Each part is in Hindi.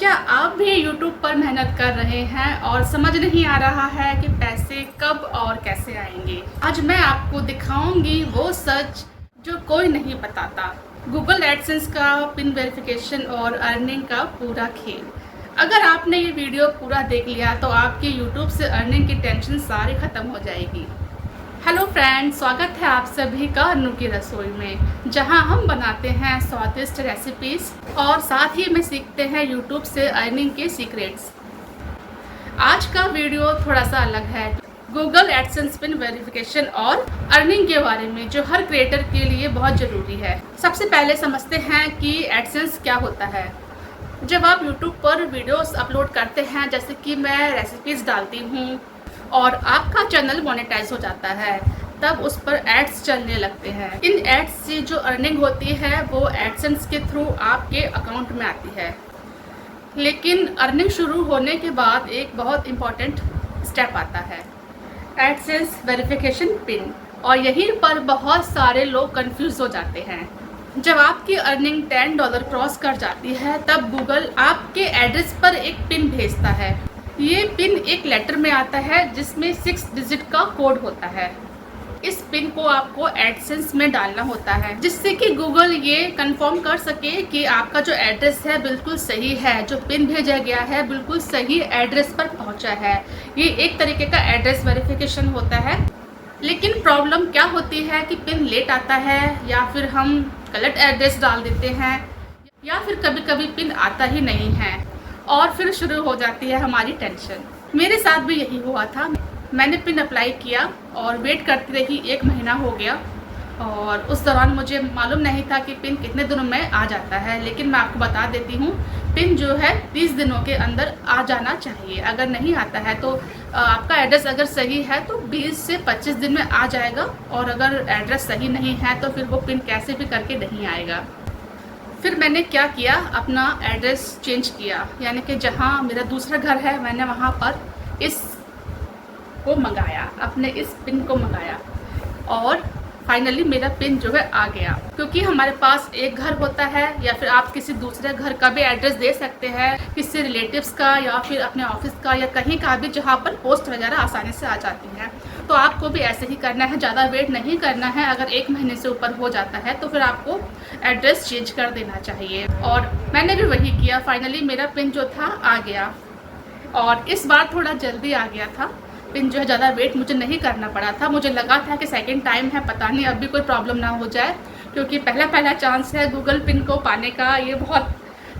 क्या आप भी YouTube पर मेहनत कर रहे हैं और समझ नहीं आ रहा है कि पैसे कब और कैसे आएंगे? आज मैं आपको दिखाऊंगी वो सच जो कोई नहीं बताता। गूगल एडसेंस का पिन वेरिफिकेशन और अर्निंग का पूरा खेल। अगर आपने ये वीडियो पूरा देख लिया तो आपकी YouTube से अर्निंग की टेंशन सारी ख़त्म हो जाएगी। हेलो फ्रेंड्स, स्वागत है आप सभी का अनु की रसोई में, जहां हम बनाते हैं स्वादिष्ट रेसिपीज और साथ ही में सीखते हैं यूट्यूब से अर्निंग के सीक्रेट्स। आज का वीडियो थोड़ा सा अलग है, गूगल एडसेंस पिन वेरिफिकेशन और अर्निंग के बारे में, जो हर क्रिएटर के लिए बहुत ज़रूरी है। सबसे पहले समझते हैं कि एडसेंस क्या होता है। जब आप यूट्यूब पर वीडियोस अपलोड करते हैं, जैसे कि मैं रेसिपीज़ डालती हूँ और आपका चैनल मोनेटाइज हो जाता है, तब उस पर एड्स चलने लगते हैं। इन एड्स से जो अर्निंग होती है वो एडसेंस के थ्रू आपके अकाउंट में आती है। लेकिन अर्निंग शुरू होने के बाद एक बहुत इम्पॉर्टेंट स्टेप आता है, एडसेंस वेरिफिकेशन पिन, और यहीं पर बहुत सारे लोग कंफ्यूज हो जाते हैं। जब आपकी अर्निंग $10 क्रॉस कर जाती है, तब गूगल आपके एड्रेस पर एक पिन भेजता है। ये पिन एक लेटर में आता है जिसमें 6 डिजिट का कोड होता है। इस पिन को आपको एडसेंस में डालना होता है, जिससे कि गूगल ये कंफर्म कर सके कि आपका जो एड्रेस है बिल्कुल सही है, जो पिन भेजा गया है बिल्कुल सही एड्रेस पर पहुंचा है। ये एक तरीके का एड्रेस वेरिफिकेशन होता है। लेकिन प्रॉब्लम क्या होती है कि पिन लेट आता है, या फिर हम गलत एड्रेस डाल देते हैं, या फिर कभी कभी पिन आता ही नहीं है, और फिर शुरू हो जाती है हमारी टेंशन। मेरे साथ भी यही हुआ था। मैंने पिन अप्लाई किया और वेट करती रही, 1 महीना हो गया, और उस दौरान मुझे मालूम नहीं था कि पिन कितने दिनों में आ जाता है। लेकिन मैं आपको बता देती हूँ, पिन जो है 30 दिनों के अंदर आ जाना चाहिए। अगर नहीं आता है तो आपका एड्रेस अगर सही है तो 20 से 25 दिन में आ जाएगा, और अगर एड्रेस सही नहीं है तो फिर वो पिन कैसे भी करके नहीं आएगा। फिर मैंने क्या किया, अपना एड्रेस चेंज किया, यानी कि जहाँ मेरा दूसरा घर है मैंने वहाँ पर इस को मंगाया, अपने इस पिन को मंगाया, और फाइनली मेरा पिन जो है आ गया। क्योंकि हमारे पास एक घर होता है, या फिर आप किसी दूसरे घर का भी एड्रेस दे सकते हैं, किसी रिलेटिव्स का या फिर अपने ऑफिस का या कहीं का भी, जहाँ पर पोस्ट वगैरह आसानी से आ जाती है। तो आपको भी ऐसे ही करना है, ज़्यादा वेट नहीं करना है। अगर 1 महीने से ऊपर हो जाता है तो फिर आपको एड्रेस चेंज कर देना चाहिए, और मैंने भी वही किया। फाइनली मेरा पिन जो था आ गया, और इस बार थोड़ा जल्दी आ गया था पिन, जो है ज़्यादा वेट मुझे नहीं करना पड़ा था। मुझे लगा था कि सेकंड टाइम है, पता नहीं अब भी कोई प्रॉब्लम ना हो जाए, क्योंकि पहला चांस है गूगल पिन को पाने का। ये बहुत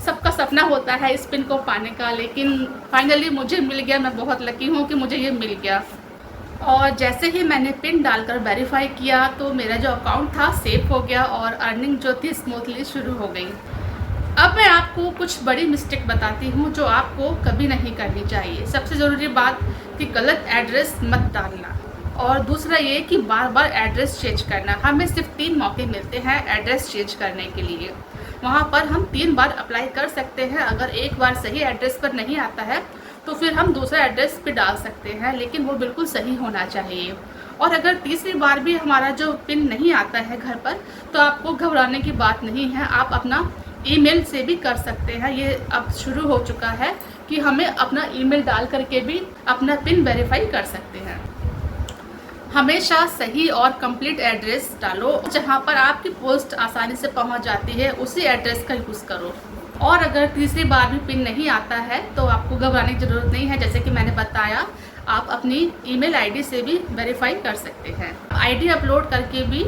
सबका सपना होता है इस पिन को पाने का, लेकिन फाइनली मुझे मिल गया। मैं बहुत लकी हूँ कि मुझे ये मिल गया। और जैसे ही मैंने पिन डालकर वेरीफाई किया तो मेरा जो अकाउंट था सेफ हो गया, और अर्निंग जो थी स्मूथली शुरू हो गई। अब मैं आपको कुछ बड़ी मिस्टेक बताती हूँ जो आपको कभी नहीं करनी चाहिए। सबसे ज़रूरी बात कि गलत एड्रेस मत डालना, और दूसरा ये कि बार बार एड्रेस चेंज करना। हमें सिर्फ 3 मौके मिलते हैं एड्रेस चेंज करने के लिए। वहाँ पर हम 3 बार अप्लाई कर सकते हैं। अगर एक बार सही एड्रेस पर नहीं आता है तो फिर हम दूसरा एड्रेस पे डाल सकते हैं, लेकिन वो बिल्कुल सही होना चाहिए। और अगर तीसरी बार भी हमारा जो पिन नहीं आता है घर पर, तो आपको घबराने की बात नहीं है। आप अपना ईमेल से भी कर सकते हैं। ये अब शुरू हो चुका है कि हमें अपना ईमेल डाल करके भी अपना पिन वेरीफाई कर सकते हैं। हमेशा सही और कंप्लीट एड्रेस डालो, जहां पर आपकी पोस्ट आसानी से पहुंच जाती है उसी एड्रेस का यूज़ करो। और अगर तीसरी बार भी पिन नहीं आता है तो आपको घबराने की ज़रूरत नहीं है। जैसे कि मैंने बताया, आप अपनी ईमेल आईडी से भी वेरीफाई कर सकते हैं। आईडी अपलोड करके भी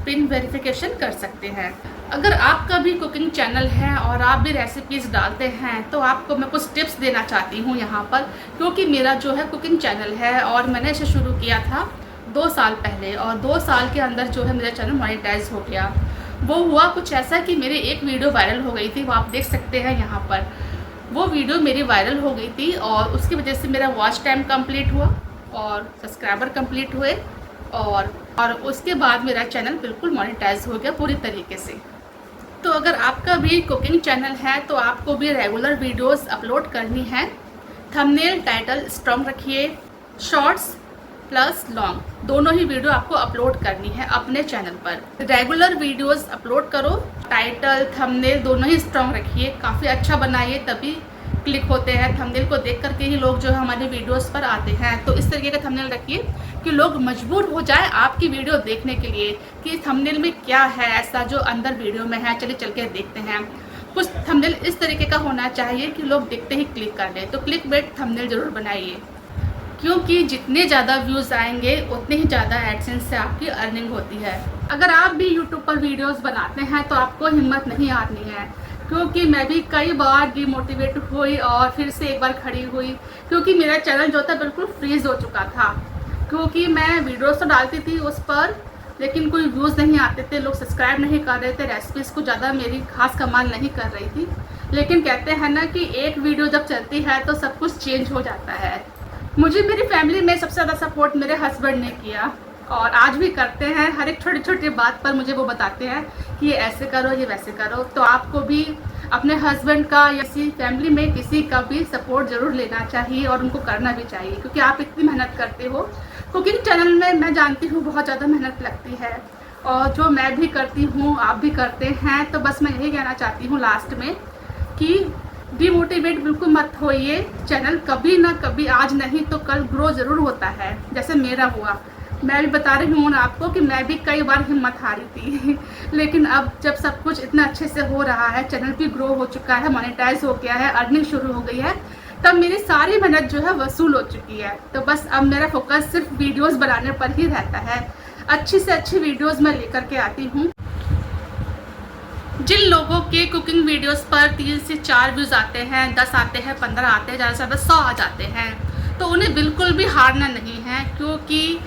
पिन वेरिफिकेशन कर सकते हैं। अगर आपका भी कुकिंग चैनल है और आप भी रेसिपीज़ डालते हैं, तो आपको मैं कुछ टिप्स देना चाहती हूँ यहाँ पर। क्योंकि मेरा जो है कुकिंग चैनल है और मैंने इसे शुरू किया था 2 साल पहले, और 2 साल के अंदर जो है मेरा चैनल मोनेटाइज हो गया। वो हुआ कुछ ऐसा कि मेरी एक वीडियो वायरल हो गई थी, वो आप देख सकते हैं यहाँ पर। वो वीडियो मेरी वायरल हो गई थी, और उसकी वजह से मेरा वॉच टाइम कंप्लीट हुआ और सब्सक्राइबर कंप्लीट हुए, और उसके बाद मेरा चैनल बिल्कुल मोनेटाइज हो गया पूरी तरीके से। तो अगर आपका भी कुकिंग चैनल है तो आपको भी रेगुलर वीडियोस अपलोड करनी है। थंबनेल टाइटल स्ट्रॉन्ग रखिए, शॉर्ट्स प्लस लॉन्ग दोनों ही वीडियो आपको अपलोड करनी है अपने चैनल पर। रेगुलर वीडियोस अपलोड करो, टाइटल थंबनेल दोनों ही स्ट्रॉन्ग रखिए, काफ़ी अच्छा बनाइए, तभी क्लिक होते हैं। थंबनेल को देख करके ही लोग जो है हमारे वीडियोस पर आते हैं। तो इस तरीके का थंबनेल रखिए कि लोग मजबूर हो जाए आपकी वीडियो देखने के लिए कि थंबनेल में क्या है ऐसा जो अंदर वीडियो में है, चलिए चल के देखते हैं। कुछ थंबनेल इस तरीके का होना चाहिए कि लोग देखते ही क्लिक कर लें। तो क्लिक बेट थंबनेल ज़रूर बनाइए, क्योंकि जितने ज़्यादा व्यूज़ आएंगे उतने ही ज़्यादा एडसेंस से आपकी अर्निंग होती है। अगर आप भी यूट्यूब पर वीडियोस बनाते हैं तो आपको हिम्मत नहीं हारनी है, क्योंकि मैं भी कई बार डिमोटिवेट हुई और फिर से एक बार खड़ी हुई, क्योंकि मेरा चैनल जो था बिल्कुल फ्रीज हो चुका था। क्योंकि मैं वीडियोस तो डालती थी उस पर, लेकिन कोई व्यूज़ नहीं आते थे, लोग सब्सक्राइब नहीं कर रहे थे, रेसिपीज़ को ज़्यादा मेरी खास कमाल नहीं कर रही थी। लेकिन कहते हैं ना कि एक वीडियो जब चलती है तो सब कुछ चेंज हो जाता है। मुझे मेरी फैमिली में सबसे ज़्यादा सपोर्ट मेरे हस्बैंड ने किया और आज भी करते हैं। हर एक छोटी छोटी बात पर मुझे वो बताते हैं कि ये ऐसे करो, ये वैसे करो। तो आपको भी अपने हस्बैंड का या किसी फैमिली में किसी का भी सपोर्ट ज़रूर लेना चाहिए और उनको करना भी चाहिए, क्योंकि आप इतनी मेहनत करते हो। कुकिंग चैनल में मैं जानती हूँ बहुत ज़्यादा मेहनत लगती है, और जो मैं भी करती हूँ आप भी करते हैं। तो बस मैं यही कहना चाहती हूँ लास्ट में कि डिमोटिवेट बिल्कुल मत होइए। चैनल कभी ना कभी, आज नहीं तो कल ग्रो ज़रूर होता है, जैसे मेरा हुआ। मैं भी बता रही हूँ ना आपको कि मैं भी कई बार हिम्मत हारी थी लेकिन अब जब सब कुछ इतना अच्छे से हो रहा है, चैनल भी ग्रो हो चुका है, मोनेटाइज हो गया है, अर्निंग शुरू हो गई है, तब मेरी सारी मेहनत जो है वसूल हो चुकी है। तो बस अब मेरा फोकस सिर्फ वीडियोस बनाने पर ही रहता है। अच्छी से अच्छी वीडियोस मैं लेकर के आती हूँ। जिन लोगों के कुकिंग वीडियोस पर 3 से 4 व्यूज़ आते हैं, 10 आते हैं, 15 आते हैं, ज़्यादा से ज़्यादा 100 आ जाते हैं, तो उन्हें बिल्कुल भी हारना नहीं है, क्योंकि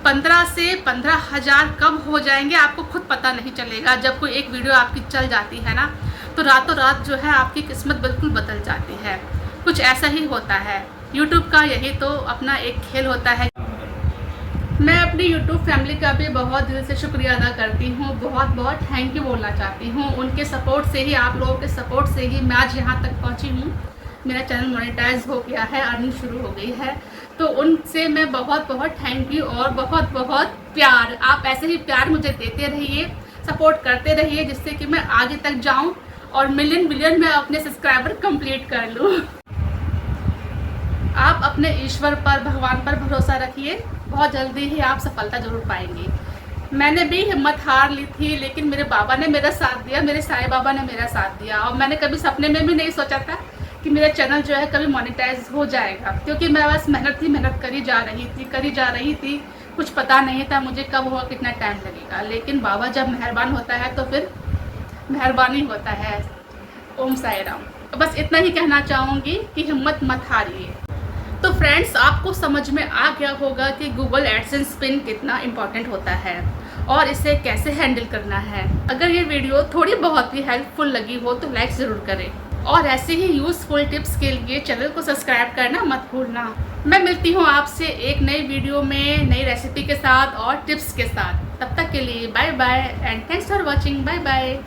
15 से 15,000 कब हो जाएंगे आपको खुद पता नहीं चलेगा। जब कोई एक वीडियो आपकी चल जाती है ना, तो रातों रात जो है आपकी किस्मत बिल्कुल बदल जाती है। कुछ ऐसा ही होता है। यूट्यूब का यही तो अपना एक खेल होता है। मैं अपनी यूट्यूब फैमिली का भी बहुत दिल से शुक्रिया अदा करती हूँ, बहुत बहुत थैंक यू बोलना चाहती हूँ। उनके सपोर्ट से ही, आप लोगों के सपोर्ट से ही मैं आज यहाँ तक पहुँची हूँ। मेरा चैनल मोनेटाइज हो गया है, अर्निंग शुरू हो गई है। तो उनसे मैं बहुत बहुत थैंक यू और बहुत बहुत प्यार। आप ऐसे ही प्यार मुझे देते रहिए, सपोर्ट करते रहिए, जिससे कि मैं आगे तक जाऊँ और मिलियन में अपने सब्सक्राइबर कंप्लीट कर लूँ। आप अपने ईश्वर पर, भगवान पर भरोसा रखिए, बहुत जल्दी ही आप सफलता जरूर पाएंगे। मैंने भी हिम्मत हार ली थी, लेकिन मेरे बाबा ने मेरा साथ दिया, मेरे साईं बाबा ने मेरा साथ दिया। और मैंने कभी सपने में भी नहीं सोचा था कि मेरा चैनल जो है कभी मोनेटाइज हो जाएगा, क्योंकि मैं बस मेहनत करी जा रही थी। कुछ पता नहीं था मुझे कब होगा, कितना टाइम लगेगा। लेकिन बाबा जब मेहरबान होता है तो फिर मेहरबानी होता है। ओम साई राम। बस इतना ही कहना चाहूँगी कि हिम्मत मत हारिए। तो फ्रेंड्स, आपको समझ में आ गया होगा कि गूगल एडसेंस पिन कितना इम्पॉर्टेंट होता है और इसे कैसे हैंडल करना है। अगर ये वीडियो थोड़ी बहुत भी हेल्पफुल लगी हो तो लाइक ज़रूर करें, और ऐसे ही यूज़फुल टिप्स के लिए चैनल को सब्सक्राइब करना मत भूलना। मैं मिलती हूँ आपसे एक नई वीडियो में, नई रेसिपी के साथ और टिप्स के साथ। तब तक के लिए bye bye and thanks for watching. Bye bye.